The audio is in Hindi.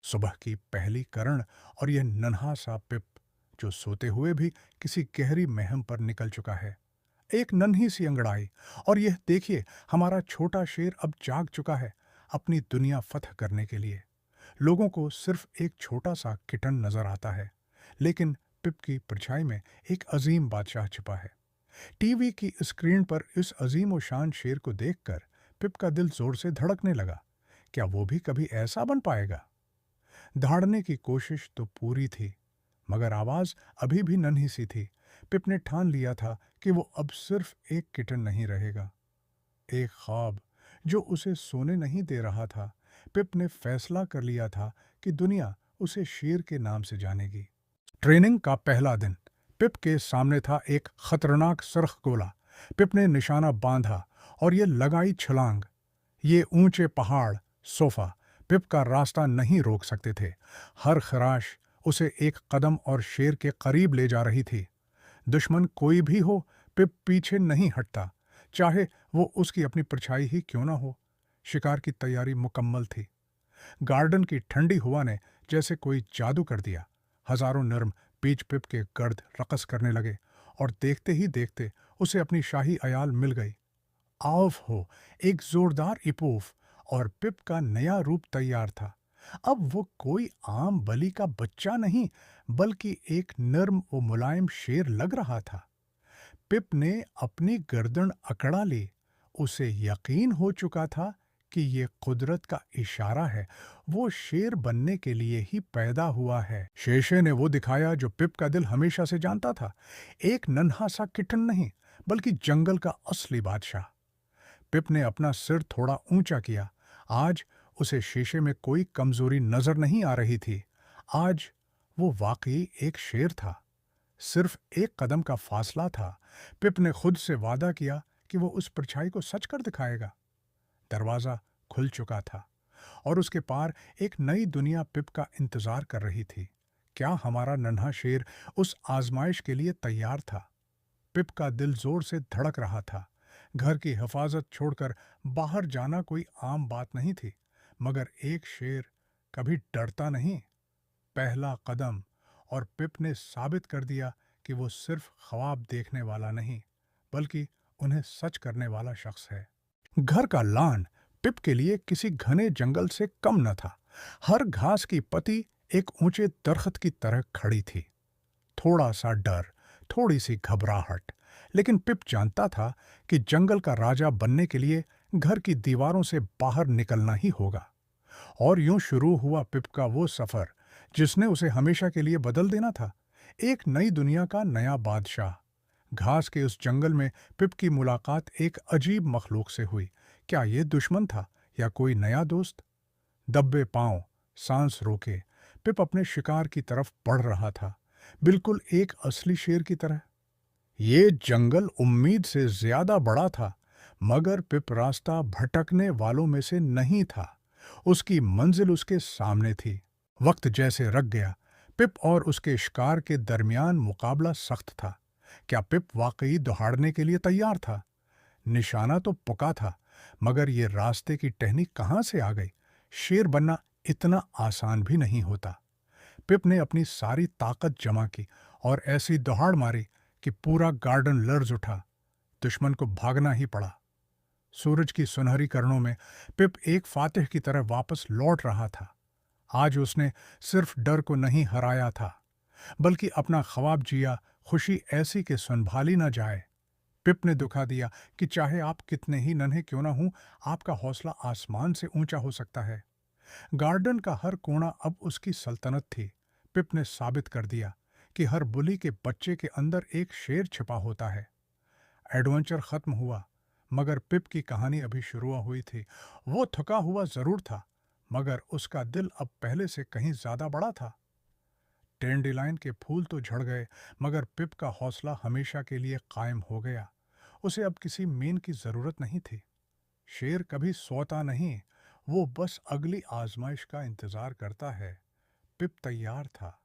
सुबह की पहली करण और यह नन्हा सा पिप जो सोते हुए भी किसी गहरी महम पर निकल चुका है। एक नन्ही सी अंगड़ाई, और यह देखिए, हमारा छोटा शेर अब जाग चुका है अपनी दुनिया फतह करने के लिए। लोगों को सिर्फ एक छोटा सा किटन नजर आता है, लेकिन पिप की परछाई में एक अजीम बादशाह छिपा है। टीवी की स्क्रीन पर इस अजीम और शान शेर को देखकर पिप का दिल जोर से धड़कने लगा। क्या वो भी कभी ऐसा बन पाएगा? दहाड़ने की कोशिश तो पूरी थी, मगर आवाज अभी भी नन्ही सी थी। पिप ने ठान लिया था कि वो अब सिर्फ एक किटन नहीं रहेगा, एक ख्वाब जो उसे सोने नहीं दे रहा था। पिप ने फैसला कर लिया था कि दुनिया उसे शेर के नाम से जानेगी। ट्रेनिंग का पहला दिन। पिप के सामने था एक खतरनाक सरख गोला। पिप ने निशाना बांधा और ये लगाई छलांग। ये ऊंचे पहाड़, सोफा, पिप का रास्ता नहीं रोक सकते थे। हर खराश उसे एक कदम और शेर के करीब ले जा रही थी। दुश्मन कोई भी हो, पिप पीछे नहीं हटता, चाहे वो उसकी अपनी परछाई ही क्यों ना हो। शिकार की तैयारी मुकम्मल थी। गार्डन की ठंडी हवा ने जैसे कोई जादू कर दिया। हजारों नर्म बीज पिप के गर्द रकस करने लगे, और देखते ही देखते उसे अपनी शाही अयाल मिल गई। आव हो, एक जोरदार इपोफ, और पिप का नया रूप तैयार था। अब वो कोई आम बलि का बच्चा नहीं, बल्कि एक नर्म व मुलायम शेर लग रहा था। पिप ने अपनी गर्दन अकड़ा ली। उसे यकीन हो चुका था कि ये कुदरत का इशारा है। वो शेर बनने के लिए ही पैदा हुआ है। शेषे ने वो दिखाया जो पिप का दिल हमेशा से जानता था। एक नन्हा सा किटन नहीं, बल्कि जंगल का असली बादशाह। पिप ने अपना सिर थोड़ा ऊंचा किया। आज उसे शीशे में कोई कमजोरी नजर नहीं आ रही थी। आज वो वाकई एक शेर था। सिर्फ एक कदम का फासला था। पिप ने खुद से वादा किया कि वो उस परछाई को सच कर दिखाएगा। दरवाजा खुल चुका था, और उसके पार एक नई दुनिया पिप का इंतजार कर रही थी। क्या हमारा नन्हा शेर उस आजमाइश के लिए तैयार था? पिप का दिल जोर से धड़क रहा था। घर की हिफाजत छोड़कर बाहर जाना कोई आम बात नहीं थी, मगर एक शेर कभी डरता नहीं। पहला कदम, और पिप ने साबित कर दिया कि वो सिर्फ ख्वाब देखने वाला नहीं, बल्कि उन्हें सच करने वाला शख्स है। घर का लान पिप के लिए किसी घने जंगल से कम न था। हर घास की पत्ती एक ऊंचे दरख्त की तरह खड़ी थी। थोड़ा सा डर, थोड़ी सी घबराहट, लेकिन पिप जानता था कि जंगल का राजा बनने के लिए घर की दीवारों से बाहर निकलना ही होगा। और यूं शुरू हुआ पिप का वो सफर जिसने उसे हमेशा के लिए बदल देना था। एक नई दुनिया का नया बादशाह। घास के उस जंगल में पिप की मुलाकात एक अजीब मखलूक से हुई। क्या ये दुश्मन था या कोई नया दोस्त? दब्बे पांव, सांस रोके, पिप अपने शिकार की तरफ बढ़ रहा था, बिल्कुल एक असली शेर की तरह। ये जंगल उम्मीद से ज्यादा बड़ा था, मगर पिप रास्ता भटकने वालों में से नहीं था। उसकी मंजिल उसके सामने थी। वक्त जैसे रक गया। पिप और उसके शिकार के दरमियान मुकाबला सख्त था। क्या पिप वाकई दहाड़ने के लिए तैयार था? निशाना तो पुका था, मगर ये रास्ते की टहनी कहाँ से आ गई? शेर बनना इतना आसान भी नहीं होता। पिप ने अपनी सारी ताकत जमा की और ऐसी दहाड़ मारी कि पूरा गार्डन लर्ज उठा। दुश्मन को भागना ही पड़ा। सूरज की सुनहरी किरणों में पिप एक फातिह की तरह वापस लौट रहा था। आज उसने सिर्फ डर को नहीं हराया था, बल्कि अपना ख्वाब जिया, खुशी ऐसी कि संभाली ना जाए। पिप ने दिखा दिया कि चाहे आप कितने ही नन्हे क्यों ना हों, आपका हौसला आसमान से ऊंचा हो सकता है। गार्डन का हर कोना अब उसकी सल्तनत थी। पिप ने साबित कर दिया कि हर बुली के बच्चे के अंदर एक शेर छिपा होता है। एडवेंचर खत्म हुआ, मगर पिप की कहानी अभी शुरू हुई थी। वो थका हुआ जरूर था, मगर उसका दिल अब पहले से कहीं ज्यादा बड़ा था। टेंडिलाइन के फूल तो झड़ गए, मगर पिप का हौसला हमेशा के लिए कायम हो गया। उसे अब किसी मीन की जरूरत नहीं थी। शेर कभी सोता नहीं, वो बस अगली आजमाइश का इंतजार करता है। पिप तैयार था।